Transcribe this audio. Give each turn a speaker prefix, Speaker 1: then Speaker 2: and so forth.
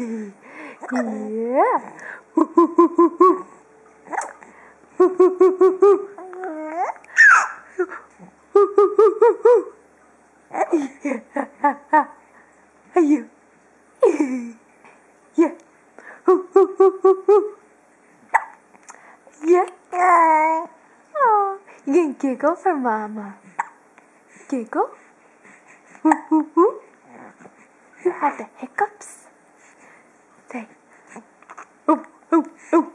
Speaker 1: Yeah. Are you? Yeah. Yeah. Oh, you can giggle for Mama. Giggle. You have the hiccups. Say. Oh, oh, oh.